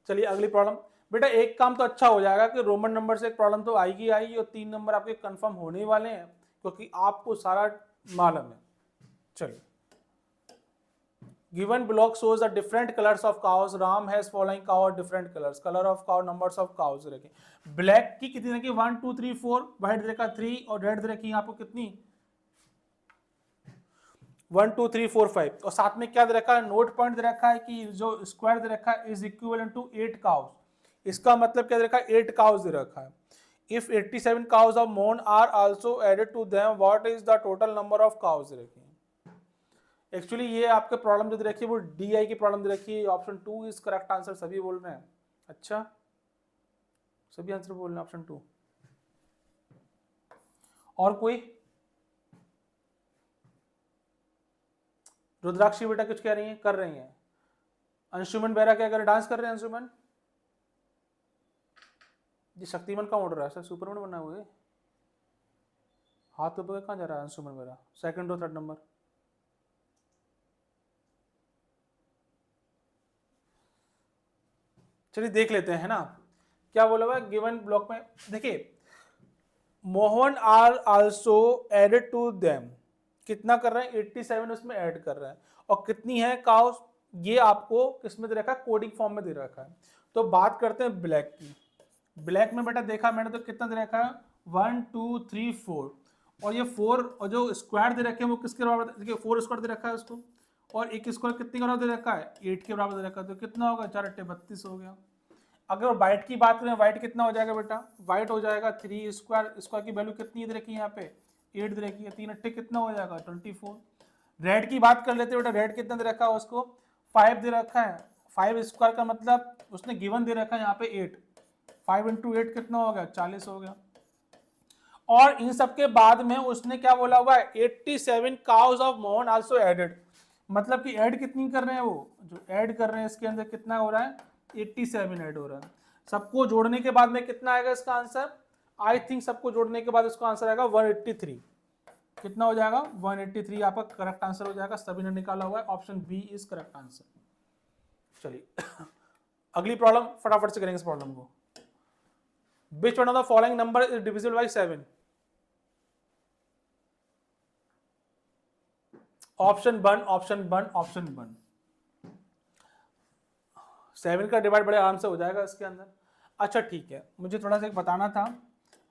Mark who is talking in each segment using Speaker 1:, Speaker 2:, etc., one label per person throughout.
Speaker 1: चलिए अगली प्रॉब्लम। बेटा एक काम तो अच्छा हो जाएगा कि रोमन नंबर से एक प्रॉब्लम तो आएगी आएगी और 3 नंबर आपके कंफर्म होने ही वाले हैं क्योंकि आपको सारा मालूम है। चलिए, given block shows the different colors of cows, Ram has following cow or different colors, color of cow, numbers of cows रखें। ब्लैक की कितनी रखी 1 2 3 4, व्हाइट रखा 3 और रेड रखी आपको कितनी 1 2 3 4 5 और साथ में क्या दे रखा है नोट पॉइंट दे रखा है कि जो स्क्वायर दे रखा है इज इक्विवेलेंट टू 8 काउस। इसका मतलब क्या दे रखा है 8 काउस दे रखा है। If 87 cows of Mohan are also added to them what is the total number of cows रखी है। एक्चुअली ये आपके प्रॉब्लम जो दे रखी है वो डीआई की प्रॉब्लम दे रखी है। ऑप्शन 2 इज करेक्ट आंसर, सभी बोल रहे हैं। अच्छा, सभी आंसर बोल रहे हैं ऑप्शन 2। और कोई? रुद्राक्षी बेटा कुछ कह रही हैं? कर रही हैं। अंशुमन बेरा क्या कर रहे, डांस कर रहे हैं अंशुमन जी? शक्तिमान का ऑर्डर है सर, सुपरमैन बना हुआ है। हाथ तो कहाँ जा रहा है अंशुमन बेरा? सेकंड और थर्ड नंबर। चलिए देख लेते हैं, है ना क्या बोला हुआ है गिवन ब्लॉक में। देखिए Mohan are also added to them, कितना कर रहे हैं 87 उसमें ऐड कर रहे हैं और कितनी है काउस ये आपको किस में दे रखा है कोडिंग फॉर्म में दे रखा है। तो बात करते हैं ब्लैक की। ब्लैक में बेटा देखा मैंने तो कितना दे रखा है 1 2 3 4 और ये 4 और जो स्क्वायर दे रखे हैं वो किसके बराबर देखिए 4 स्क्वायर दे रखा है उसको और एक स्क्वायर कितने के बराबर दे रखा है 8 के बराबर दे रखा है। तो कितना होगा 4 8 32 हो गया। अगर व्हाइट की बात करें व्हाइट कितना हो जाएगा बेटा व्हाइट हो जाएगा 3 स्क्वायर, स्क्वायर की वैल्यू कितनी दे रखी है यहाँ पे 8 दे रखी है, 3 8 कितना हो जाएगा 24। रेड की बात कर लेते हैं बेटा रेड कितना दे रखा है उसको 5 दे रखा है, 5 स्क्वायर का मतलब उसने गिवन दे रखा है यहाँ पे 8, 5 इंटू 8 कितना हो गया 40 हो गया। और इन सब के बाद में उसने क्या बोला हुआ है 87 cows of Mohan also added, मतलब कि ऐड कितनी कर रहे हैं वो जो ऐड कर रहे हैं इसके अंदर कितना हो रहा है 87 ऐड हो रहा है। सबको जोड़ने के बाद में कितना आएगा इसका आंसर, आई थिंक सबको जोड़ने के बाद इसका आंसर आएगा 183। कितना हो जाएगा 183 आपका करेक्ट आंसर हो जाएगा, सभी ने निकाला हुआ है option B is correct answer. चलिए अगली प्रॉब्लम फटाफट से करेंगे इस प्रॉब्लम को। Which one of the following number is divisible by 7? Option 1 option 1 option 1। 7 का डिवाइड बड़े आराम से हो जाएगा इसके अंदर। अच्छा ठीक है, मुझे थोड़ा सा एक बताना था।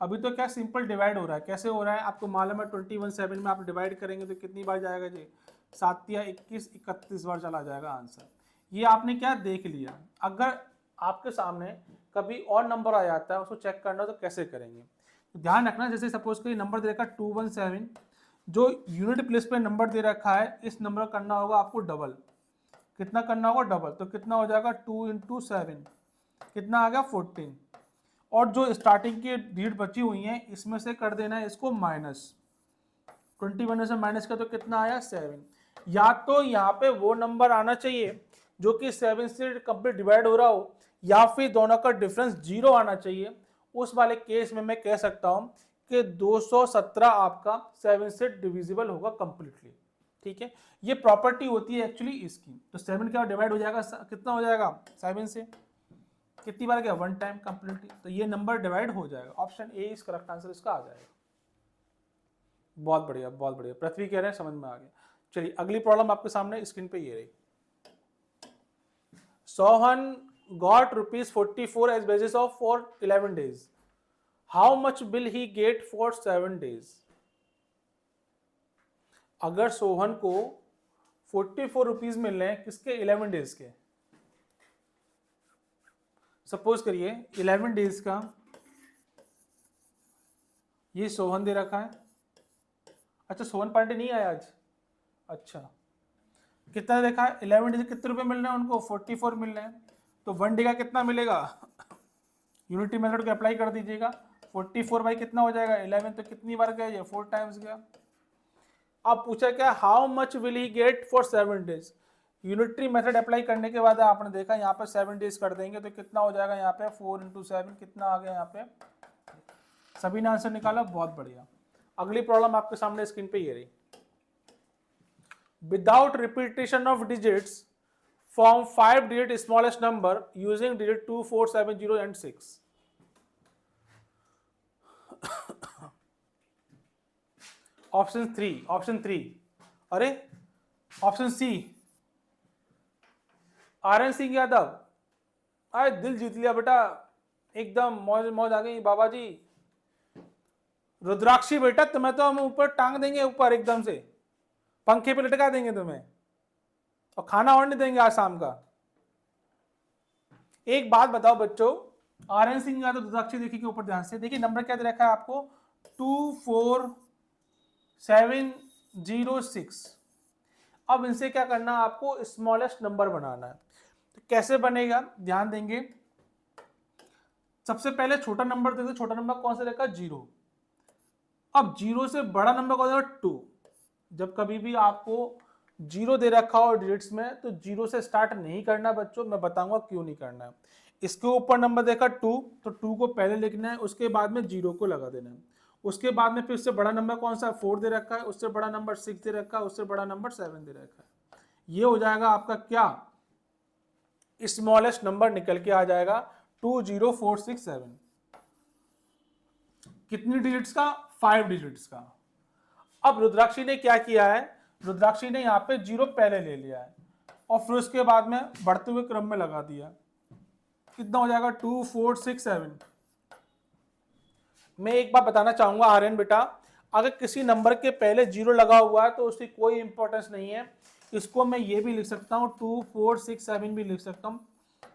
Speaker 1: अभी तो क्या सिंपल डिवाइड हो रहा है, कैसे हो रहा है आपको मालूम है 21 7 में आप डिवाइड करेंगे तो कितनी बार जाएगा जी 7 या 21 31 बार चला जाएगा आंसर। ये आपने क्या देख लिया। अगर आपके सामने कभी और नंबर आ जाता है उसको चेक करना तो कैसे करेंगे, तो ध्यान रखना जैसे सपोज कोई नंबर दे रखा 217 जो यूनिट प्लेस पे नंबर दे रखा है इस नंबर करना होगा आपको डबल, कितना करना होगा डबल, तो कितना हो जाएगा 2 इंटू 7 कितना आ गया 14 और जो स्टार्टिंग की डिजिट बची हुई है इसमें से कर देना है इसको माइनस, 21 में से माइनस का तो कितना आया 7। या तो यहाँ पे वो नंबर आना चाहिए जो कि 7 से कंप्लीट डिवाइड हो रहा हो या फिर दोनों का डिफरेंस 0 आना चाहिए। उस वाले केस में मैं कह सकता हूँ कि 217 आपका 7 से डिविजिबल होगा कंप्लीटली। ठीक है, ये प्रॉपर्टी होती है एक्चुअली इसकी। तो 7 क्या डिवाइड हो जाएगा कितना हो जाएगा 7 से कितनी बार गया 1 टाइम कंप्लीटली, तो ये नंबर डिवाइड हो जाएगा। ऑप्शन ए इस करेक्ट आंसर इसका आ जाएगा। बहुत बढ़िया बहुत बढ़िया, पृथ्वी कह रहे हैं समझ में आ गया। चलिए अगली प्रॉब्लम आपके सामने स्क्रीन पे ये रही। Sohan got ₹44 as basis of for 11 days. How much will he get for 7 days? अगर सोहन को 44 रुपीज मिल रहे हैं किसके 11 डेज के, सपोज करिए 11 डेज का ये सोहन दे रखा है। अच्छा सोहन पांडे नहीं आया आज, अच्छा कितना देखा है 11 डेज कितने रुपए मिल रहे हैं उनको 44 मिल रहे हैं, तो 1 डे का कितना मिलेगा यूनिटी मेथड को अप्लाई कर दीजिएगा 44 बाई कितना हो जाएगा 11, तो कितनी बार गया ये 4 टाइम्स गया। अब पूछा क्या how much will he get for 7 days, unitary method apply करने के बाद आपने देखा यहाँ पे 7 डेज कर देंगे तो कितना हो जाएगा यहाँ पे 4 इंटू 7 कितना आ गया यहाँ पे, सभी ने आंसर निकाला बहुत बढ़िया। अगली प्रॉब्लम आपके सामने स्क्रीन पे ये रही। Without repetition of digits form 5 digit smallest number using digit 2, 4, 7, 0 and 6. Option 3 अरे option C R N. Singh Yadav. अरे दिल जीत लिया बेटा, एकदम मौज मौज आ गई बाबा जी। रुद्राक्षी बेटा तुम्हें तो हम ऊपर टांग देंगे, ऊपर एकदम से पंखे पे लटका देंगे तुम्हें, और खाना और नहीं देंगे आज शाम का। एक बात बताओ बच्चों, आर.एन. सिंह यादव रुद्राक्षी देखिए के ऊपर ध्यान से देखिए, नंबर क्या दे रखा है आपको 24706। अब इनसे क्या करना है आपको, स्मॉलेस्ट नंबर बनाना है। तो कैसे बनेगा, ध्यान देंगे। सबसे पहले छोटा नंबर देखो, छोटा नंबर कौन सा रहेगा 0। अब 0 से बड़ा नंबर कौन सा 2। जब कभी भी आपको 0 दे रखा हो डिजिट्स में तो 0 से स्टार्ट नहीं करना बच्चों, मैं बताऊंगा क्यों नहीं करना है। इसके ऊपर नंबर देखा 2, तो 2 को पहले लिखना है, उसके बाद में 0 को लगा देना है। उसके बाद में फिर उससे बड़ा नंबर कौन सा 4 दे रखा है, उससे बड़ा नंबर 6 दे रखा है, उससे बड़ा नंबर 7 दे रखा है। ये हो जाएगा आपका क्या, स्मॉलेस्ट नंबर निकल के आ जाएगा 20467। कितनी डिजिट्स का, 5 डिजिट्स का। अब रुद्राक्षी ने क्या किया है, रुद्राक्षी ने यहाँ पे 0 पहले ले लिया है और फिर उसके बाद में बढ़ते हुए क्रम में लगा दिया। कितना हो जाएगा 2467। मैं एक बात बताना चाहूंगा आर्यन बेटा, अगर किसी नंबर के पहले 0 लगा हुआ है तो उसकी कोई इंपॉर्टेंस नहीं है। इसको मैं ये भी लिख सकता हूँ 2467 भी लिख सकता हूँ।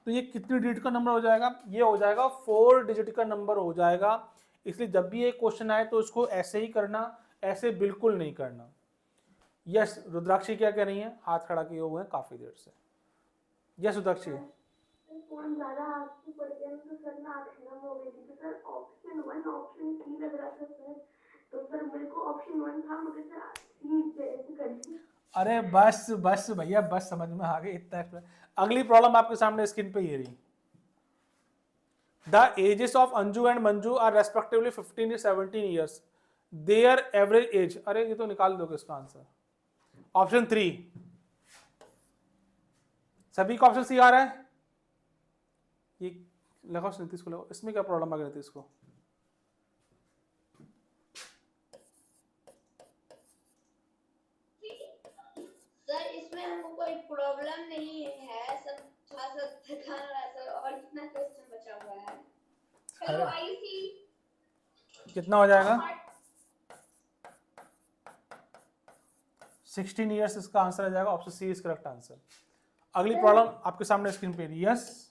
Speaker 1: तो ये कितनी डिजिट का नंबर हो जाएगा, ये हो जाएगा 4 डिजिट का नंबर हो जाएगा। इसलिए जब भी एक क्वेश्चन आए तो उसको ऐसे ही करना, ऐसे बिल्कुल नहीं करना। यस रुद्राक्षी क्या कह रही है, हाथ खड़ा किए हुए हैं काफी देर से। यस रुद्राक्षी।
Speaker 2: फोन ज्यादा आपकी पड़ गया तो सर ना आंखें हो गई थी, तो सर ऑप्शन 1 ऑप्शन 3 लग रहा था सर, तो सर मेरे को ऑप्शन 1 था, मगर सर सी पे ऐसे कर दी।
Speaker 1: अरे बस बस भैया बस, समझ में आ गई इतना। अगली प्रॉब्लम आपके सामने स्क्रीन पे ये रही। The ages of Anju and Manju are respectively 15 17 years, their average age. अरे ये तो निकाल दोगे इसका आंसर। ऑप्शन 3 सभी का ऑप्शन सी आ रहा है। ये लगाओ नीतीश को, लगाओ। इसमें क्या प्रॉब्लम आ गई नीतीश को,
Speaker 2: सर इसमें हमको कोई प्रॉब्लम नहीं है सर, थोड़ा सा थकान हो रहा है सर, और कितना क्वेश्चन बचा हुआ है। हेलो आईसी
Speaker 1: कितना हो जाएगा 16 ईयर्स, इसका आंसर आ जाएगा option C is correct answer. अगली प्रॉब्लम आपके सामने स्क्रीन पे। यस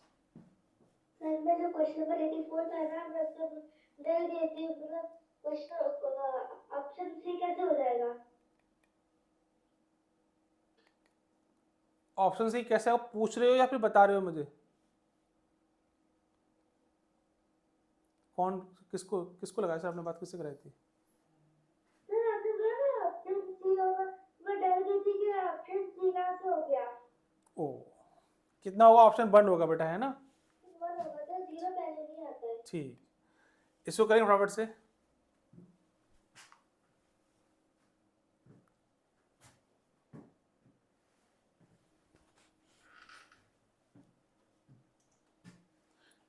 Speaker 2: सर मैं जो क्वेश्चन नंबर 84 था ना, मैं सब दे देती हूं, मतलब क्वेश्चन ऑप्शन सी कैसे हो जाएगा।
Speaker 1: ऑप्शन सी कैसे, आप पूछ रहे हो या फिर बता रहे हो मुझे, कौन किसको किसको लगाया सर आपने, बात किससे कराई थी।
Speaker 2: सर आपने बोला ना ऑप्शन सी होगा, मैं डर गई थी कि ऑप्शन सी कहां से हो गया।
Speaker 1: ओ कितना होगा, ऑप्शन बंद होगा बेटा, है ना।
Speaker 2: वन होगा तो 0 पहले नहीं आता है।
Speaker 1: ठीक, इसको करेंगे फटाफट से।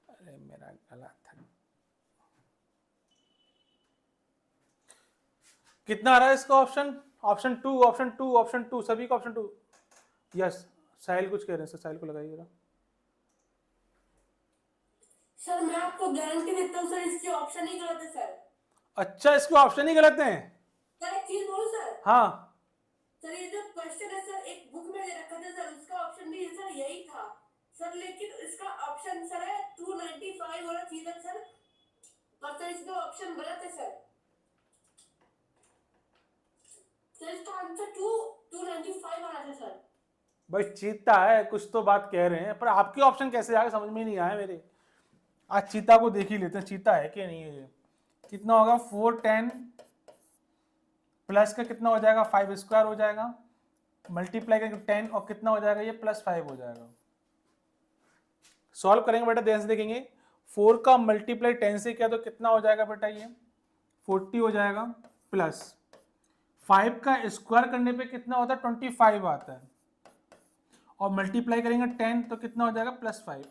Speaker 1: अरे मेरा गला था। कितना आ रहा है इसका ऑप्शन, ऑप्शन 2 ऑप्शन 2 ऑप्शन 2 सभी का ऑप्शन 2। यस साहिल कुछ कह रहे हैं सर, साहिल को लगाइएगा।
Speaker 2: सर मैं आपको गारंटी देता हूँ सर, इसके ऑप्शन ही गलत है सर।
Speaker 1: अच्छा इसके ऑप्शन ही गलत हैं।
Speaker 2: सर एक चीज बोलूं सर।
Speaker 1: हाँ
Speaker 2: सर ये जो क्वेश्चन है सर एक बुक में दे रखा था सर, उसका ऑप्शन भी सर यही था सर, लेकिन इसका ऑप्शन सर है 295 होना चाहिए था सर, पर सर इसका ऑप्शन गलत है सर। सर इसका आंसर 295 आना था सर।
Speaker 1: भाई चीता है, कुछ तो बात कह रहे हैं, पर आपके ऑप्शन कैसे आए समझ में नहीं आया मेरे। आज चीता को देख ही लेते हैं, चीता है कि नहीं है ये। कितना होगा 410 प्लस का कितना हो जाएगा 5 स्क्वायर हो जाएगा, मल्टीप्लाई करके 10 और कितना हो जाएगा ये +5 हो जाएगा। सॉल्व करेंगे बेटा, ध्यान से देखेंगे। 4 का मल्टीप्लाई 10 से किया तो कितना हो जाएगा बेटा, ये 40 हो जाएगा, प्लस 5 का स्क्वायर करने पे कितना होता है 25 आता है, और मल्टीप्लाई करेंगे 10 तो कितना हो जाएगा +5।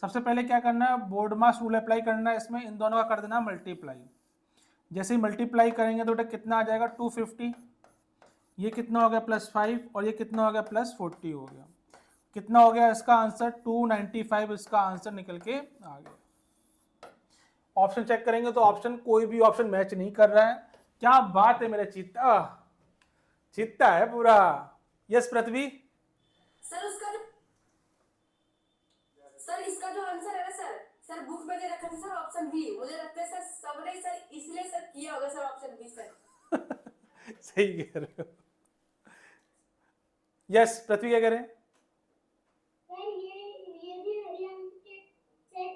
Speaker 1: सबसे पहले क्या करना है, बोर्ड मास रूल अप्लाई करना है इसमें, इन दोनों का कर देना मल्टीप्लाई। जैसे ही मल्टीप्लाई करेंगे तो बेटा कितना आ जाएगा 250, ये कितना हो गया +5 और ये कितना हो गया +40 हो गया। कितना हो गया इसका आंसर 295, इसका आंसर निकल के आ गया। ऑप्शन चेक करेंगे तो ऑप्शन कोई भी ऑप्शन मैच नहीं कर रहा है। क्या बात है मेरा चीता, चीता है पूरा। यस पृथ्वी।
Speaker 2: सर उसका जो सर इसका जो आंसर है ना सर, सर बुक में दे रखा था सर ऑप्शन बी। मुझे लगता है सर सबने सर इसलिए सर किया होगा सर ऑप्शन बी सर।
Speaker 1: सही कह रहे हो। यस पृथ्वी क्या कह रहे हैं?
Speaker 3: सर ये भी हरियाणा के सेट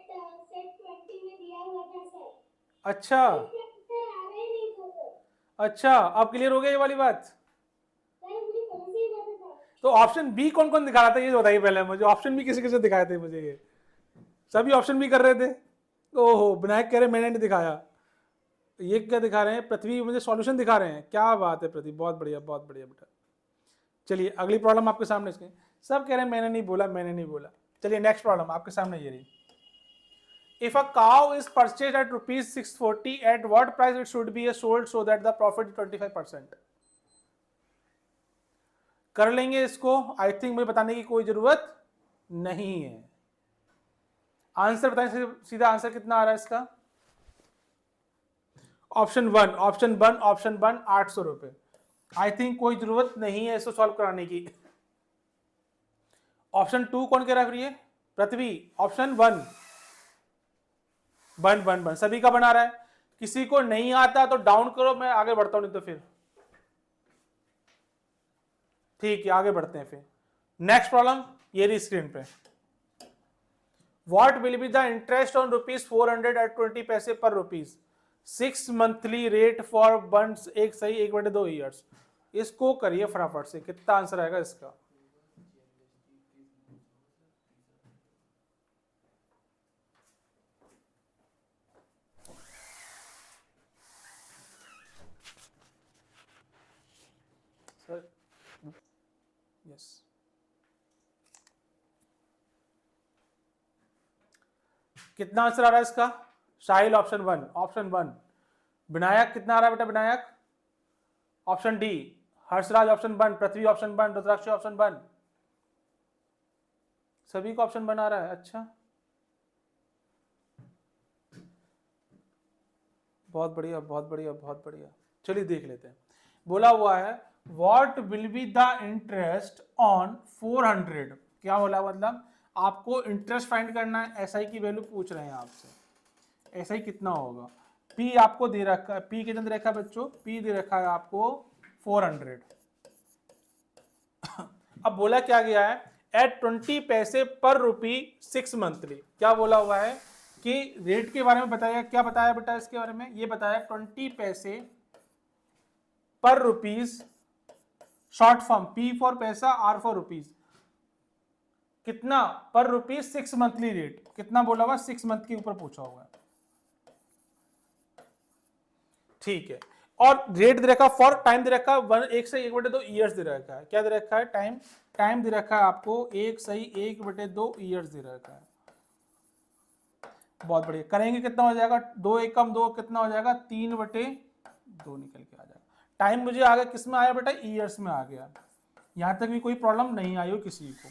Speaker 3: 20 में दिया हुआ था सर।
Speaker 1: अच्छा
Speaker 3: इसके आंसर आ रहे नहीं था सर।
Speaker 1: अच्छा, अब क्लियर हो गया ये वाली बात।
Speaker 3: सर मुझे पहले से ही पता था।
Speaker 1: तो ऑप्शन बी कौन कौन दिखा रहा था ये तो बताइए पहले मुझे। ऑप्शन बी किसे किसे दिखाए थे मुझे? ये सभी ऑप्शन बी कर रहे थे। ओहो, विनायक कह रहे मैंने नहीं दिखाया। ये क्या दिखा रहे हैं? पृथ्वी मुझे सॉल्यूशन दिखा रहे हैं। क्या बात है पृथ्वी, बहुत बढ़िया बहुत बढ़िया बेटा। चलिए अगली प्रॉब्लम आपके सामने। इसके सब कह रहे हैं मैंने नहीं बोला मैंने नहीं बोला। चलिए नेक्स्ट प्रॉब्लम आपके सामने ये रही। If a cow is purchase at ₹640, at what price it should be sold so that the profit 25%। कर लेंगे इसको, आई थिंक मुझे बताने की कोई जरूरत नहीं है। आंसर बताएं, सीधा आंसर कितना आ रहा है इसका? ऑप्शन वन 800 रुपए। आई थिंक कोई जरूरत नहीं है इसको सॉल्व कराने की। ऑप्शन 2 कौन कह रहा है? पृथ्वी। ऑप्शन 1 बन सभी का बना रहा है। किसी को नहीं आता तो डाउन करो, मैं आगे बढ़ता हूं, नहीं तो फिर ठीक है आगे बढ़ते हैं। फिर नेक्स्ट प्रॉब्लम ये रही स्क्रीन पे। What will be the interest on ₹400 at 20 पैसे पर रुपीज 6 मंथली रेट फॉर बंड्स, एक सही 1/2 ईयर्स। इसको करिए फटाफट से, कितना आंसर आएगा इसका? सर यस, कितना आंसर आ रहा है इसका? साहिल ऑप्शन 1। विनायक कितना आ रहा है बेटा? Vinayak option D. Harshraj option 1, पृथ्वी ऑप्शन 1, रुद्राक्ष ऑप्शन 1। सभी को ऑप्शन 1 आ रहा है। अच्छा बहुत बढ़िया बहुत बढ़िया बहुत बढ़िया। चलिए देख लेते हैं। बोला हुआ है what will be the interest on 400। क्या बोला? मतलब आपको इंटरेस्ट फाइंड करना है, एसआई की वैल्यू पूछ रहे हैं आपसे। एसआई कितना होगा? पी आपको दे रखा है, पी कितना दे रखा है बच्चों? पी दे रखा है आपको 400। अब बोला क्या गया है? एट 20 पैसे पर रुपी 6 मंथली। क्या बोला हुआ है कि रेट के बारे में बताया। क्या बताया बेटा इसके बारे में? ये बताया 20 पैसे पर rupees, short form P for पैसा, आर फॉर रुपीज। कितना पर रुपीज 6 मंथली रेट। कितना बोला हुआ? 6 मंथ के ऊपर पूछा हुआ है। ठीक है, और रेट दे रखा, फॉर टाइम दे रखा 1 से 1/2 ईयर्स दे रखा है। क्या दे रखा है? टाइम दे रखा है आपको 1 सही 1/2 ईयर्स दे रखा है। बहुत बढ़िया। करेंगे कितना हो जाएगा? 2 1 कम 2 कितना हो जाएगा? 3/2 निकल के आ जाएगा। टाइम मुझे आ गया, किस में आया बेटा? ईयर्स में आ गया। यहां तक भी कोई प्रॉब्लम नहीं आई हो किसी को।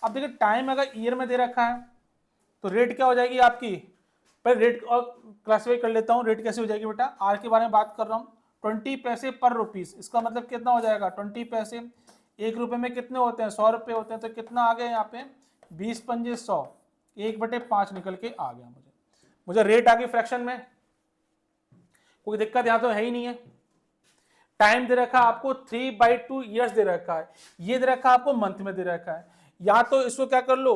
Speaker 1: अब देखिए टाइम अगर ईयर में दे रखा है तो रेट क्या हो जाएगी आपकी? पहले रेट और क्लासिफाई कर लेता हूँ। रेट कैसे हो जाएगी बेटा? आर के बारे में बात कर रहा हूँ। 20 पैसे पर रुपीज, इसका मतलब कितना हो जाएगा? 20 पैसे 1 रुपए में कितने होते हैं? 100 रुपए होते हैं। तो कितना आ गया यहाँ पे? 20 पंजे 100, 1/5 निकल के आ गया मुझे रेट आ गई फ्रैक्शन में। कोई दिक्कत यहाँ तो है ही नहीं है। टाइम दे रखा आपको 3/2 ईयर्स दे रखा है। ये दे रखा आपको मंथ में दे रखा है। या तो इसको क्या कर लो,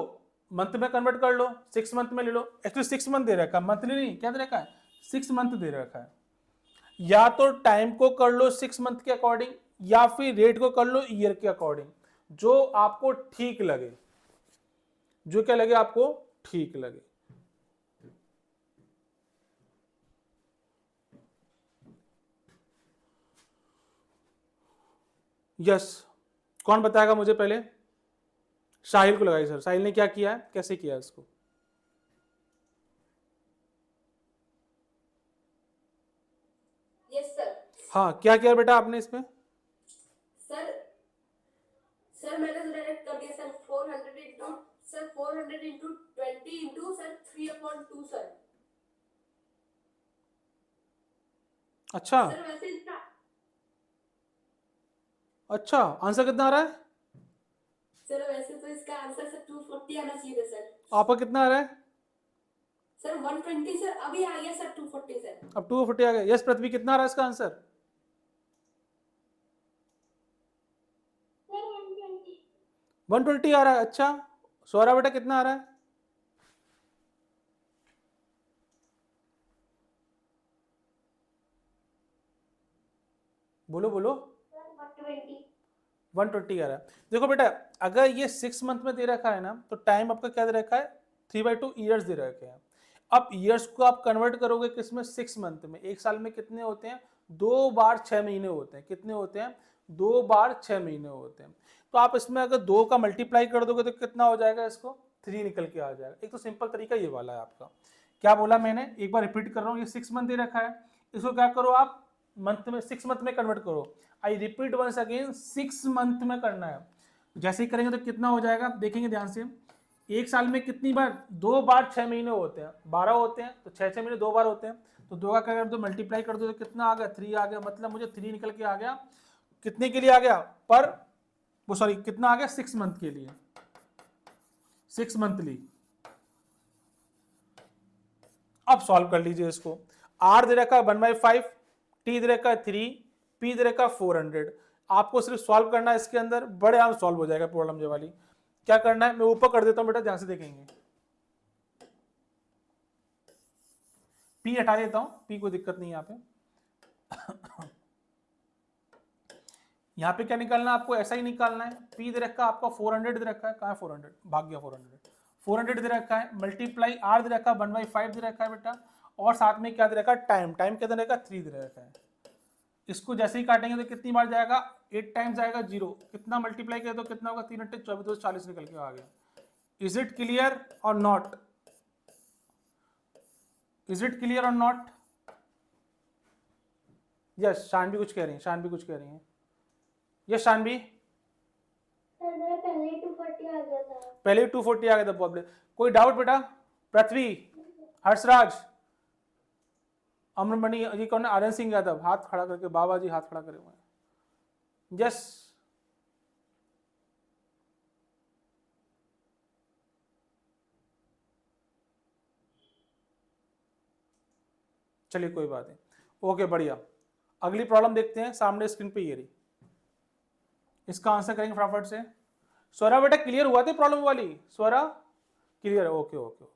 Speaker 1: मंथ में कन्वर्ट कर लो, 6 मंथ में ले लो। एक्चुअली 6 मंथ दे रखा है, मंथली नहीं। क्या दे रखा है? 6 मंथ दे रखा है। या तो टाइम को कर लो 6 मंथ के अकॉर्डिंग, या फिर रेट को कर लो ईयर के अकॉर्डिंग, जो आपको ठीक लगे, जो क्या लगे आपको ठीक लगे। यस, कौन बताएगा मुझे पहले? साहिल को लगाई सर। साहिल ने क्या किया है, कैसे किया है इसको?
Speaker 2: Yes sir.
Speaker 1: हाँ, क्या किया बेटा आपने इसमें?
Speaker 2: सर सर मैंने तो डायरेक्ट कर दिया sir 400 into sir 400 into 20 into sir 3/2 sir.
Speaker 1: अच्छा
Speaker 2: सर वैसे इसका
Speaker 1: अच्छा, आंसर कितना आ रहा है?
Speaker 2: सर वैसे तो इसका आंसर सर 240 आना चाहिए सर।
Speaker 1: आपका कितना आ रहा है?
Speaker 2: सर 120 सर, अभी आ गया सर 240 सर।
Speaker 1: अब 240 आ गया। यस पृथ्वी, कितना आ रहा है इसका आंसर?
Speaker 3: Sir, 120.
Speaker 1: 120 आ रहा है। अच्छा, सौरभ बेटा कितना आ रहा है? बोलो बोलो।
Speaker 3: Sir, 120.
Speaker 1: 120 आ रहा है। देखो बेटा, अगर ये 6 मंथ में दे रखा है ना, तो टाइम आपका क्या दे रखा है? 3/2 ईयर्स दे रखे हैं। अब ईयर्स को आप कन्वर्ट करोगे किसमें? 6 मंथ में। एक साल में कितने होते हैं? 2 बार 6 महीने होते हैं। कितने होते हैं? 2 बार 6 महीने होते हैं। तो आप इसमें अगर 2 का मल्टीप्लाई कर दोगे तो कितना हो जाएगा? इसको 3 निकल के आ जाएगा। एक तो सिंपल तरीका ये वाला है आपका। क्या बोला मैंने? एक बार रिपीट कर रहा हूँ। ये 6 मंथ दे रखा है, इसको क्या करो आप? मंथ में, 6 मंथ में कन्वर्ट करो। I repeat once again, 6 month में करना है। जैसे ही करेंगे तो कितना हो जाएगा, देखेंगे ध्यान से। एक साल में कितनी बार? 2 बार 6 महीने होते हैं, 12 होते हैं, तो 6 महीने 2 बार होते हैं। तो 2 का क्या कर दो, मल्टीप्लाई कर दो, तो कितना आ गया? 3 आ गया। मतलब मुझे 3 निकल के आ गया। कितने के लिए आ गया? पर वो सॉरी, कितना आ गया? 6 मंथ के लिए, 6 मंथली। अब सॉल्व कर लीजिए इसको। आर दे रखा है 1/5, टी दे रखा है 3, पी दे रखा है 400। आपको सिर्फ सॉल्व करना है इसके अंदर, बड़े आराम सॉल्व हो जाएगा प्रॉब्लम ये वाली। क्या करना है, मैं ऊपर कर देता हूं बेटा, ध्यान से देखेंगे। पी हटा देता हूं, पी कोई दिक्कत नहीं है यहाँ पे। यहाँ पे क्या निकालना है आपको? ऐसा ही निकालना है। पी दे रखा है आपका 400 दे रखा है, कहाँ है 400? भाग गया 400 दे रखा है, मल्टीप्लाई आर दे रखा है 1/5 दे रखा है बेटा, और साथ में क्या दे रखा है? टाइम। टाइम क्या दे रखा है? 3 दे रखा है। इसको जैसे ही काटेंगे तो कितनी बार जाएगा? 8 टाइम्स जाएगा 0। कितना मल्टीप्लाई किया तो कितना होगा? 3 8 24 40 निकल के आ गया। इज इट क्लियर और नॉट? इज इट क्लियर और नॉट? यस, शानवी कुछ कह रही है, शानवी कुछ कह रही है। यस शानवी,
Speaker 3: Sir, मेरा पहले ही 240 आ गया था.
Speaker 1: पहले ही 240 आ गया था प्रॉब्लम। कोई डाउट बेटा? पृथ्वी, हर्षराज, अमरमणि, ये कौन है? आर्यन सिंह यादव, हाथ खड़ा करके, बाबा जी हाथ खड़ा करे हुए हैं। यस, चलिए कोई बात नहीं, ओके बढ़िया। अगली प्रॉब्लम देखते हैं, सामने स्क्रीन पे ये रही। इसका आंसर करेंगे फटाफट से। स्वरा बेटा क्लियर हुआ थी प्रॉब्लम वाली? स्वरा क्लियर है? Okay okay okay.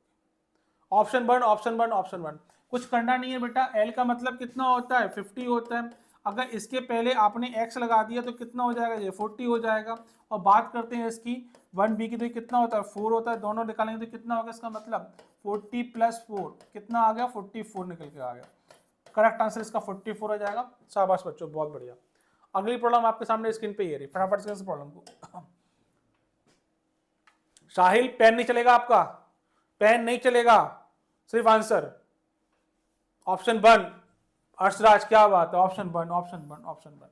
Speaker 1: Option 1, option 1, option 1। कुछ करना नहीं है बेटा। एल का मतलब कितना होता है? 50 होता है। अगर इसके पहले आपने एक्स लगा दिया तो कितना हो जाएगा? ये 40 हो जाएगा। और बात करते हैं इसकी 1b की, तो ये कितना होता है? 4 होता है। दोनों निकालेंगे तो कितना होगा इसका मतलब? 40 + 4 कितना आ गया? 44 निकल के आ गया। करेक्ट आंसर इसका 44 हो जाएगा। शाबाश बच्चों, बहुत बढ़िया। अगली प्रॉब्लम आपके सामने स्क्रीन पे ये रही, फटाफट से प्रॉब्लम को। साहिल, पेन नहीं चलेगा आपका, पेन नहीं चलेगा, सिर्फ आंसर। ऑप्शन 1। हर्षराज, क्या बात है? Option 1, option 1, option 1।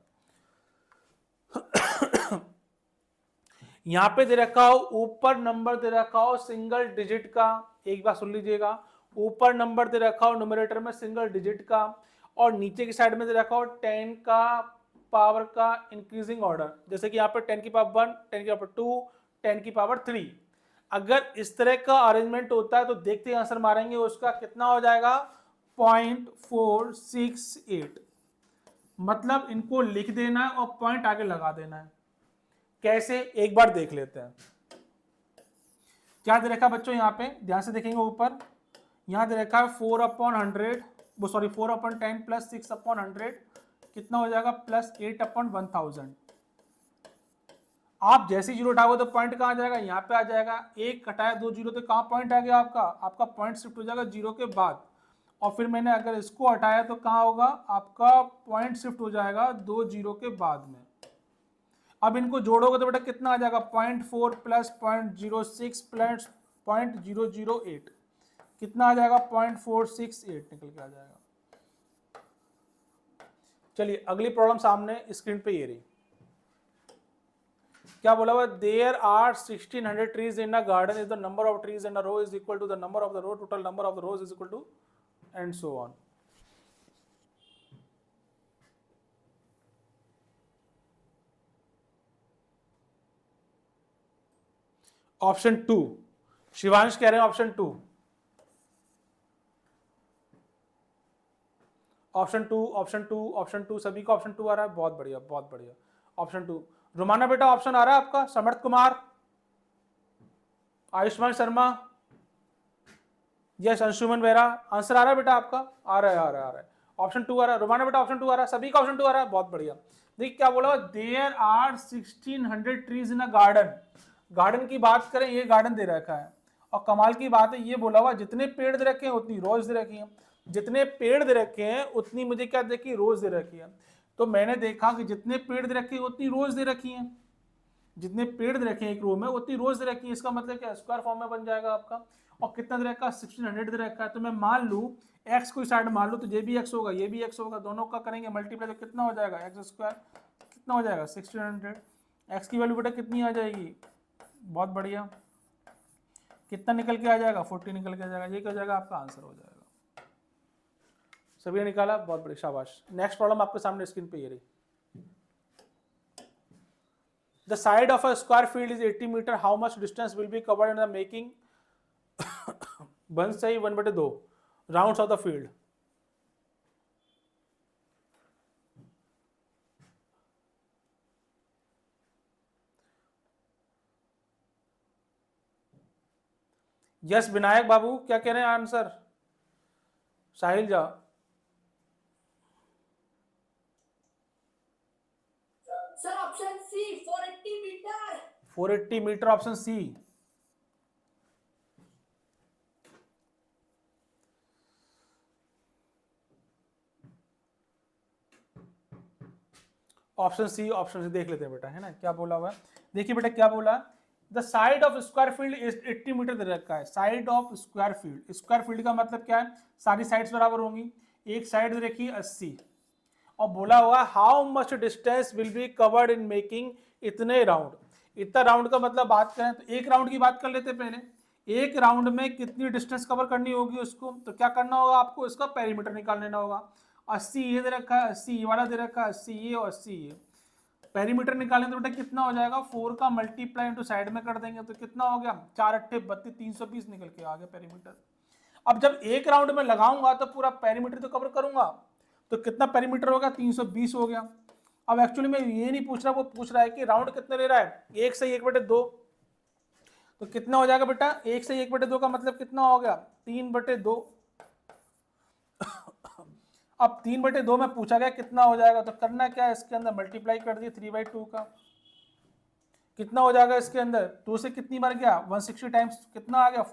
Speaker 1: यहां पे दे रखा हो, ऊपर नंबर दे रखा हो सिंगल डिजिट का। एक बार सुन लीजिएगा, ऊपर नंबर दे रखा हो न्यूमरेटर में सिंगल डिजिट का, और नीचे की साइड में दे रखा हो 10 का पावर का इंक्रीजिंग ऑर्डर। जैसे कि यहाँ पे 10 की पावर 1, 10 की पावर 2, 10 की पावर 3। अगर इस तरह का अरेंजमेंट होता है तो देखते ही आंसर मारेंगे, उसका कितना हो जाएगा? 0.468। मतलब इनको लिख देना है और पॉइंट आगे लगा देना है। कैसे, एक बार देख लेते हैं। क्या दे रखा बच्चों? यहाँ पे ध्यान से देखेंगे ऊपर, यहाँ दे रखा है 4/100, वो सॉरी 4/10 + 6/100 कितना हो जाएगा? +8/1000। आप जैसे जीरो उठाओगे तो पॉइंट कहाँ आ जाएगा? यहाँ पे आ जाएगा। एक कटाया 2 जीरो तो कहाँ पॉइंट आ गया आपका? आपका पॉइंट शिफ्ट हो जाएगा जीरो के बाद। और फिर मैंने अगर इसको हटाया तो कहाँ होगा? आपका पॉइंट शिफ्ट हो जाएगा 2 जीरो के बाद में। अब इनको जोड़ोगे तो बेटा कितना आ जाएगा 0.4 प्लस 0.06 प्लस 0.008, कितना आ जाएगा 0.468 निकल के आ जाएगा। चलिए अगली प्रॉब्लम सामने स्क्रीन पे ये रही। क्या बोला हुआ, there are 1600 trees in a garden, is the number of trees in a row is equal to the number of the row, total number of the rows is equal to and so on. Option 2, Shivansh कह रहे हैं option 2, option 2, option 2, option 2, सभी का option 2 आ रहा है, बहुत बढ़िया बहुत बढ़िया। ऑप्शन 2 रुमाना बेटा ऑप्शन आ रहा है आपका, समर्थ कुमार, आयुष्मान शर्मा, यस, अंशुमन बेरा, आंसर आ रहा है बेटा आपका, आ रहा है आ रहा है आ रहा है, ऑप्शन 2 आ रहा है, रुमाना बेटा ऑप्शन 2 आ रहा है, सभी का ऑप्शन 2 आ रहा है, बहुत बढ़िया। देखिए क्या बोला, there are 1600 trees in a garden, garden की बात करें, ये गार्डन दे रखा है, और कमाल की बात है, ये बोला हुआ जितने पेड़ दे रखे हैं उतनी रोज दे रखी है, जितने पेड़ दे रखे हैं उतनी मुझे क्या देखी, रोज दे रखी है। तो मैंने देखा कि जितने पेड़ दे रखे हैं उतनी रोज दे रखी हैं, जितने पेड़ दे रखे हैं एक रो में उतनी रोज दे रखी है, इसका मतलब क्या, स्क्वायर फॉर्म में बन जाएगा आपका। और कितना दे रखा है, 1600 दे रखा है, तो मैं मान लूँ एक्स कोई साइड मान लूँ तो ये भी एक्स होगा ये भी एक्स होगा, दोनों का करेंगे मल्टीप्लाई तो कितना हो जाएगा, एक्स स्क्वायर कितना हो जाएगा 1600, एक्स की वैल्यू बेटा कितनी आ जाएगी, बहुत बढ़िया, कितना निकल के आ जाएगा 40 निकल के आ जाएगा, ये क्या हो जाएगा आपका आंसर हो जाएगा। सभी ने निकाला, बहुत बढ़िया, शाबाश। नेक्स्ट प्रॉब्लम आपके सामने स्क्रीन पे ये रही। The side of a square field is 80 meter. How much distance will be covered in the making 1/2 rounds of the field? Yes Vinayak Babu क्या कह रहे हैं आंसर, साहिल जा,
Speaker 2: sir option C 480 metre.
Speaker 1: 480 metre, option C. Option C, option C देख लेते हैं बेटा, है ना क्या बोला हुआ है। देखिए बेटा क्या बोला, the side of square field is 80 metre दे रखा है, side of square field, square field का मतलब क्या है, सारी साइड्स बराबर होंगी, एक साइड दे रखी 80, और बोला हुआ how much distance will be covered in making इतने राउंड, इतना राउंड का मतलब बात करें तो एक राउंड की बात कर लेते हैं पहले, एक राउंड में कितनी डिस्टेंस कवर करनी होगी उसको, तो क्या करना होगा आपको, इसका पेरीमीटर निकाल लेना होगा। 80 ये दे रखा है, 80 ये वाला दे रखा है, 80 ये और 80 ये, पेरीमीटर निकालें तो बेटा कितना हो जाएगा, 4 का मल्टीप्लाई इंटू साइड में कर देंगे तो कितना हो गया, 4 अट्ठे 32, 320 निकल के आ गया पेरीमीटर। अब जब एक राउंड में लगाऊंगा तो पूरा पेरीमीटर तो कवर करूंगा, तो कितना पेरीमीटर होगा, 320 हो गया। अब एक्चुअली मैं ये नहीं पूछ रहा, वो पूछ रहा है कि राउंड कितना ले रहा है, 1 से 1/2, तो कितना हो जाएगा बेटा, 1 से 1/2 का मतलब कितना हो गया, 3/2। अब 3/2 में पूछा गया कितना हो जाएगा, तो करना क्या है, इसके अंदर मल्टीप्लाई कर दिए 3/2 का, कितना हो जाएगा इसके अंदर, 2 से कितनी बार गया 160 टाइम्स, कितना आ गया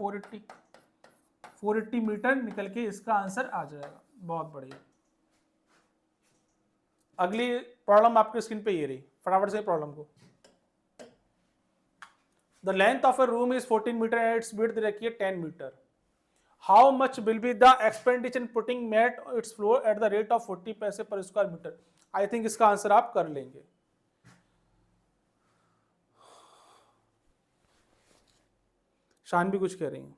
Speaker 1: 480 मीटर निकल के इसका आंसर आ जाएगा, बहुत बढ़िया। अगली प्रॉब्लम आपके स्क्रीन पे ये रही, फटाफट से प्रॉब्लम को, the length of a room is 14 metre and its width रखी है 10 metre, how much will be the expenditure in putting mat its floor at the rate of 40 paise per square metre. I think इसका आंसर आप कर लेंगे। शानवी कुछ कह रही हैं,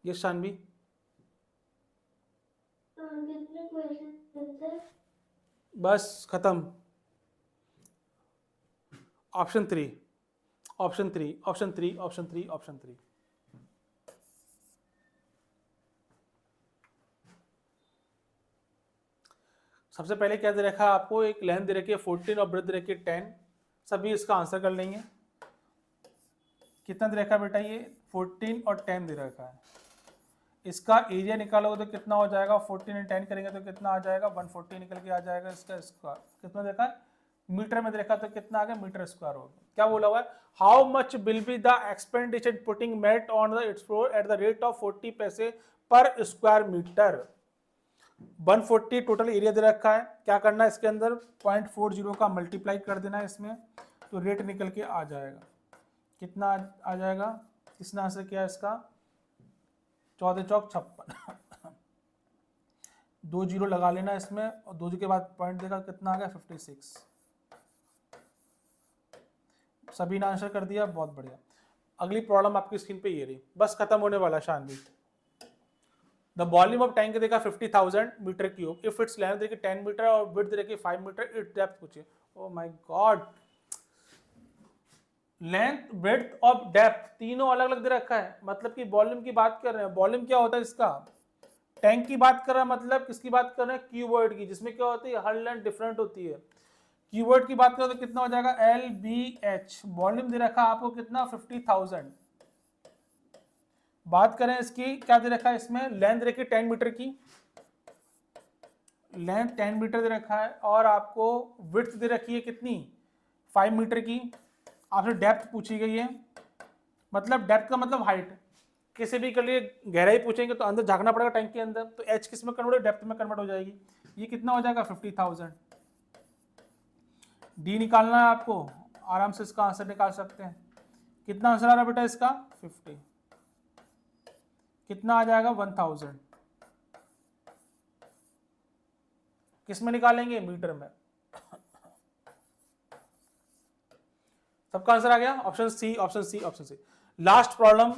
Speaker 1: ये शानवी, बस खत्म, option 3, option 3, option 3, option 3, option 3। सबसे पहले क्या दे रखा है आपको, एक लेंथ दे रखी है 14 और ब्रेथ दे रखी है 10, सभी इसका आंसर कर लेंगे। कितना दे रखा है बेटा, ये 14 और 10 दे रखा है, इसका एरिया निकालोगे तो कितना हो जाएगा, 14 और 10 करेंगे तो कितना आ जाएगा 140 निकल के आ जाएगा, इसका स्क्वायर कितना देखा है, मीटर में देखा तो कितना आ गया, मीटर स्क्वायर हो गया। क्या बोला हुआ है, how much will be the expenditure putting mat on the its floor at the rate of 40 paise per square metre. 140 total area दे रखा है, क्या करना है इसके अंदर 0.40 का मल्टीप्लाई कर देना है इसमें, तो रेट निकल के आ जाएगा। कितना आ जाएगा, किसने आंसर किया इसका, 14 चौक 56 2 जीरो लगा लेना इसमें, और 2 के बाद पॉइंट देगा, कितना आ गया 56। सभी ने आंसर कर दिया, बहुत बढ़िया। अगली प्रॉब्लम आपकी स्क्रीन पे ये रही, बस खत्म होने वाला Shanvi. The volume of tank देगा 50,000 metre cube, if its length देखिए 10 मीटर और विड्थ देखिए 5 मीटर, इट डेप्थ पूछिए। Oh my God, length breadth और डेप्थ तीनों अलग अलग दे रखा है, मतलब कि वॉल्यूम की बात कर रहे हैं। वॉल्यूम क्या होता है इसका, टैंक की बात कर रहा है, मतलब किसकी बात कर रहे हैं, क्यूबॉइड की, जिसमें क्या होती है हर लेंथ डिफरेंट होती है। क्यूबॉइड की बात करें तो कितना हो जाएगा LBH, वॉल्यूम दे रखा है आपको कितना 50,000। बात करें इसकी, क्या दे रखा है इसमें, लेंथ देखिए 10 मीटर की, लेंथ 10 मीटर दे रखा है, और आपको विड्थ दे रखी है कितनी 5 मीटर की। आपसे डेप्थ पूछी गई है, मतलब डेप्थ का मतलब हाइट, किसी भी के लिए गहराई पूछेंगे तो अंदर झांकना पड़ेगा टैंक के अंदर, तो H किस में कन्वर्ट, डेप्थ में कन्वर्ट हो जाएगी। ये कितना हो जाएगा 50,000। डी निकालना है आपको, आराम से इसका आंसर निकाल सकते हैं। कितना आंसर आ रहा है बेटा इसका 50, कितना आ जाएगा 1000। किस में निकालेंगे, मीटर में। सबका आंसर आ गया, option C option C option C. Last problem,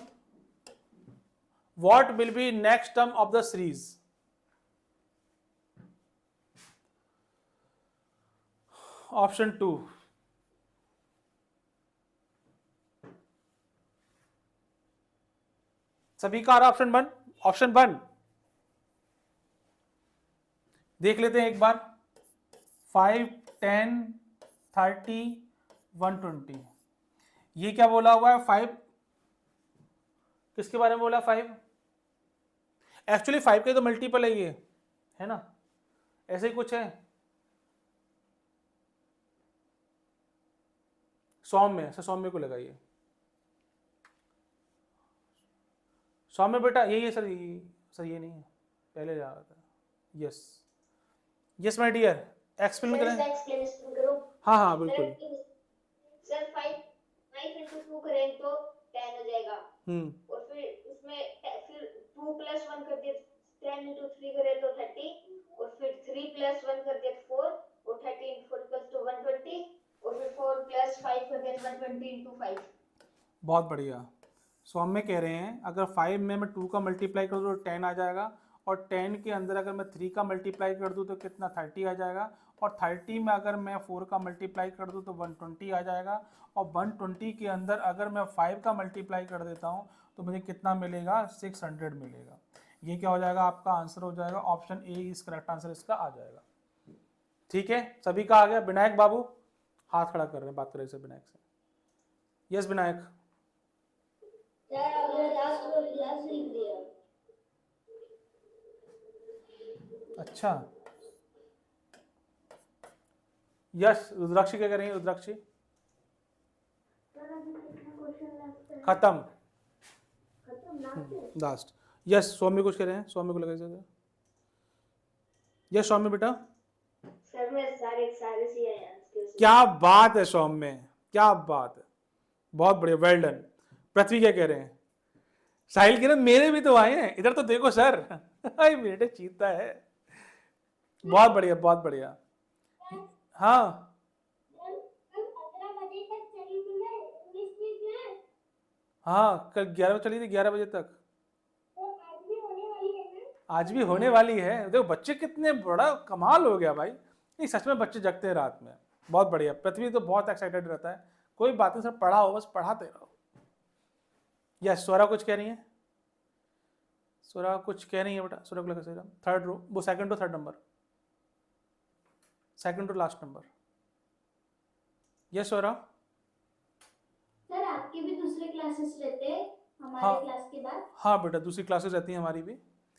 Speaker 1: what will be next term of the series. Option 2, सभी का आ रहा ऑप्शन 1, ऑप्शन 1 देख लेते हैं एक बार। 5, 10, 30, 120, ये क्या बोला हुआ है 5, किसके बारे में बोला 5, एक्चुअली 5 के तो मल्टीपल है ये, है ना, ऐसे ही कुछ है। सौम्य, सौम्य को लगाइए, सौम्य बेटा यही है सर, सर ये नहीं है, पहले जा रहा था। Yes yes my dear, explain करें। हाँ हाँ बिल्कुल।
Speaker 3: सर 5 into 2 करें तो 10 हो जाएगा, और फिर उसमें फिर 2 + 1 कर दिया, 10 into 3 करें तो 30, और फिर 3 + 1 कर दिया 4, और 30 into 4 = 120, और फिर 4 + 5 कर दिया 120 into 5।
Speaker 1: बहुत बढ़िया। सौम्य कह रहे हैं अगर 5 में मैं 2 का मल्टीप्लाई कर दूँ तो 10 आ जाएगा, और 10 के अंदर अगर मैं 3 का मल्टीप्लाई कर दूँ तो कितना 30 आ जाएगा, और 30 में अगर मैं 4 का मल्टीप्लाई कर दूँ तो 120 आ जाएगा, और 120 के अंदर अगर मैं 5 का मल्टीप्लाई कर देता हूँ तो मुझे कितना मिलेगा 600 मिलेगा। ये क्या हो जाएगा, आपका आंसर हो जाएगा ऑप्शन ए इस करेक्ट आंसर इसका आ जाएगा। ठीक है, सभी का आ गया। विनायक बाबू हाथ खड़ा कर रहे हैं, बात करें से विनायक से। यस विनायक। अच्छा, यस रुद्राक्षी क्या करेंगे, रुद्राक्षी खत्म लास्ट। यस सौम्य कुछ कह रहे हैं, सौम्य को लगा। यस सौम्य बेटा।
Speaker 3: सर मैं सारे सी आए हैं।
Speaker 1: क्या बात है सौम्य, क्या बात है, बहुत बढ़िया, वेल डन। पृथ्वी क्या कह रहे हैं, साहिल कह रहे हैं मेरे भी तो आए हैं, इधर तो देखो सर। बेटे चीता है, बहुत बढ़िया बहुत बढ़िया। हाँ
Speaker 3: 15 बजे तक चली थी मैं इंग्लिश में,
Speaker 1: हाँ कल 11 बजे चली थी, 11 बजे तक।
Speaker 3: तो आज भी होने वाली है ना।
Speaker 1: आज भी होने वाली है। देखो बच्चे कितने बड़ा कमाल हो गया भाई, नहीं सच में बच्चे जगते हैं रात में, बहुत बढ़िया। पृथ्वी तो बहुत एक्साइटेड रहता है, कोई बात नहीं सर, पढ़ा हो बस पढ़ाते रहो। यस स्वरा कुछ कह रही है, स्वरा कुछ कह रही है बेटा, स्वरा को लगा सही, थर्ड रो, वो second to third number, second to last number. Yes Swara.
Speaker 3: Sir आपके भी दूसरे क्लासेस रहते हैं हमारे
Speaker 1: हाँ
Speaker 3: क्लास के बाद।
Speaker 1: हाँ बेटा दूसरी क्लासेस रहती हैं हमारी भी,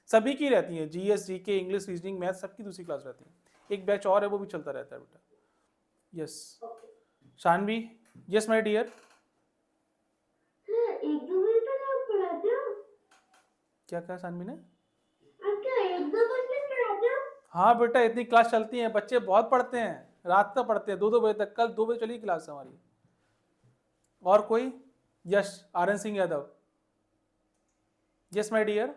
Speaker 1: सभी की रहती हैं, GS GK English reasoning math सबकी दूसरी क्लास रहती है। एक बैच और है वो भी चलता रहता है बेटा। Yes Shanvi. Yes my dear.
Speaker 3: एक दो बजे तक आप पढ़ाते हो?
Speaker 1: क्या कहा शानवी ने,
Speaker 3: आप क्या 1-2 बजे तक पढ़ाते हो?
Speaker 1: हाँ बेटा, इतनी क्लास चलती है, बच्चे बहुत पढ़ते हैं, रात तक पढ़ते हैं, 2-2 बजे तक। कल 2 बजे चली क्लास हमारी। और कोई? Yes, Aryan Singh Yadav. Yes my dear.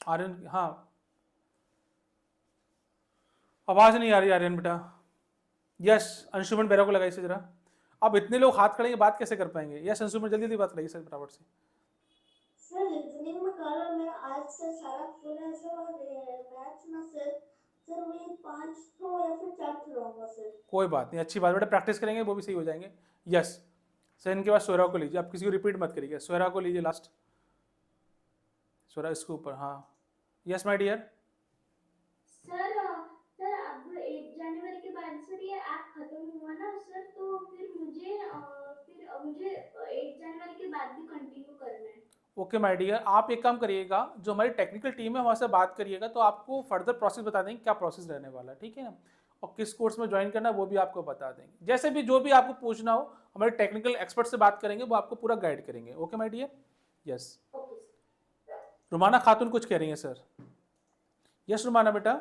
Speaker 1: Aryan, हाँ, आवाज नहीं आ रही आर्यन बेटा। यस, अंशुमन बेरा को लगाइए जरा। अब इतने लोग हाथ खड़ेंगे, बात कैसे कर पाएंगे? यस अंशुमन, जल्दी जल्दी बात लगाइए सर, फटाफट से।
Speaker 2: सर रीजनिंग में कल मैं आज से सारा फुल है सर, और मैथ्स में सर वही 5 तो या फिर 4 तो रहूंगा सर।
Speaker 1: कोई बात नहीं, अच्छी बात बेटा, प्रैक्टिस करेंगे वो भी सही हो जाएंगे। यस सर, इनके बाद सोहरा को लीजिए, आप किसी को रिपीट मत करिए। सोहरा को लीजिए लास्ट, सोहरा इसके ऊपर, हाँ। Yes my dear.
Speaker 4: सर अब 1 जनवरी के बाद सर ये ऐप खत्म हुआ ना सर, तो फिर मुझे 1 जनवरी के बाद भी कंटिन्यू करना है।
Speaker 1: ओके माय डियर, आप एक काम करिएगा, जो हमारी टेक्निकल टीम है वहाँ से बात करिएगा, तो आपको फर्दर प्रोसेस बता देंगे क्या प्रोसेस रहने वाला है, ठीक है ना। और किस कोर्स में ज्वाइन करना है वो भी आपको बता देंगे। जैसे भी जो भी आपको पूछना हो, हमारे टेक्निकल एक्सपर्ट से बात करेंगे, वो आपको पूरा गाइड करेंगे। Okay my dear. Yes,
Speaker 4: okay sir.
Speaker 1: Rumana Khatun कुछ कह रही है सर। यस रुमाना बेटा।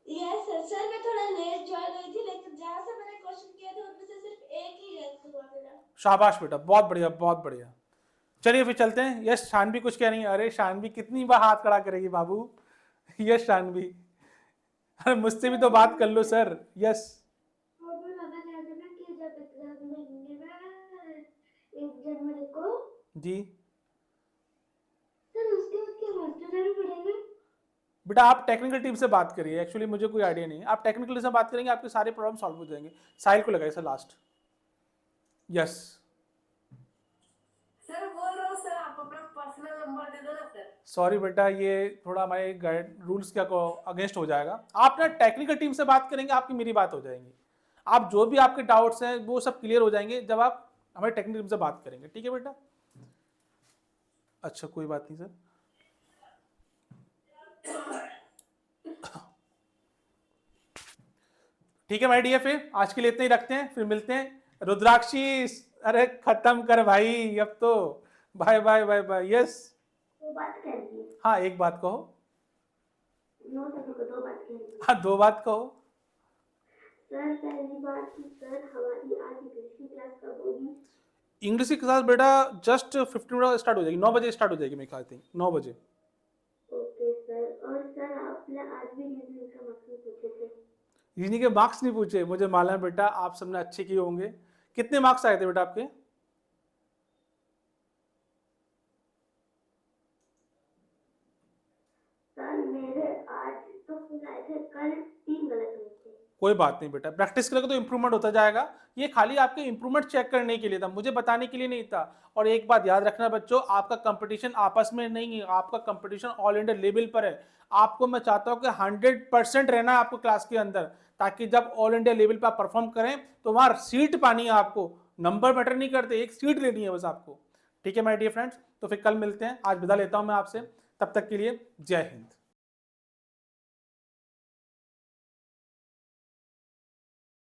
Speaker 2: यस सर मैं थोड़ा लेट ज्वाइन हुई थी, लेकिन जहाँ से मैंने क्वेश्चन किया था उनमें से सिर्फ एक ही आंसर हुआ मेरा।
Speaker 1: शाबाश बेटा, बहुत बढ़िया बहुत बढ़िया। चलिए फिर चलते हैं। यस शानवी कुछ कह रही है। अरे शानवी कितनी बार हाथ खड़ा करेगी बाबू। यस शानवी, अरे मुझसे भी तो बात कर लो सर। यस
Speaker 4: मुझे लगा था ना कि जब एग्जाम देंगे ना 1 जनवरी को,
Speaker 1: जी
Speaker 4: सर उसके बाद क्या हॉस्टल जाना पड़ेगा?
Speaker 1: बेटा, आप टेक्निकल टीम से बात करिए, एक्चुअली मुझे कोई आइडिया नहीं है। आप टेक्निकल टीम से बात करेंगे, आपके सारे प्रॉब्लम सॉल्व हो जाएंगे। साहिल को लगाइए सर लास्ट। यस
Speaker 2: सर बोल रहा हूँ सर, आप अपना पर्सनल नंबर दे दो ना सर।
Speaker 1: सॉरी बेटा, ये थोड़ा हमारे गाइड रूल्स के अगेंस्ट हो जाएगा। आप ना टेक्निकल टीम से बात करेंगे, आपकी मेरी बात हो जाएंगी। आप जो भी आपके डाउट्स हैं वो सब क्लियर हो जाएंगे जब आप हमारे टेक्निकल टीम से बात करेंगे, ठीक है बेटा। अच्छा कोई बात नहीं सर। ठीक है माय डियर, फिर आज के लिए इतना ही रखते हैं, फिर मिलते हैं। रुद्राक्षी, अरे खत्म कर भाई अब तो। Bye bye bye bye. Yes
Speaker 4: वो बात कर दी।
Speaker 1: हाँ, एक बात कहो।
Speaker 4: नो सर को 2 बात कहनी।
Speaker 1: हाँ, 2 बात कहो।
Speaker 4: सर पहली बात कि सर हमारी आज इंग्लिश की क्लास कब होगी?
Speaker 1: इंग्लिश की क्लास बेटा जस्ट 15 मिनट स्टार्ट हो जाएगी, 9 बजे स्टार्ट हो जाएगी मेरे ख्याल से, 9 बजे।
Speaker 4: Okay sir. और सर आपने आज भी रीजनिंग का मकसद पूछे थे।
Speaker 1: रीजनिंग के मार्क्स नहीं पूछे, मुझे मालूम है बेटा, आप सबने अच्छे किए होंगे। कितने मार्क्स आए थे बेटा आपके?
Speaker 4: सर मेरे आज तो फुल आए थे, कल 3 गलत हुए थे।
Speaker 1: कोई बात नहीं बेटा, प्रैक्टिस करोगे तो इंप्रूवमेंट होता जाएगा। ये खाली आपके इंप्रूवमेंट चेक करने के लिए था, मुझे बताने के लिए नहीं था। और एक बात याद रखना बच्चों, आपका कंपटीशन आपस में नहीं है, आपका कंपटीशन ऑल इंडिया लेवल पर है। आपको मैं चाहता हूँ कि 100% रहना है आपको क्लास के अंदर, ताकि जब ऑल इंडिया लेवल पर आप परफॉर्म करें तो वहां सीट पानी है आपको। नंबर मैटर नहीं करते, एक सीट लेनी है बस आपको। ठीक है माय डियर फ्रेंड्स, तो फिर कल मिलते हैं। आज विदा लेता हूं मैं आपसे, तब तक के लिए जय हिंद।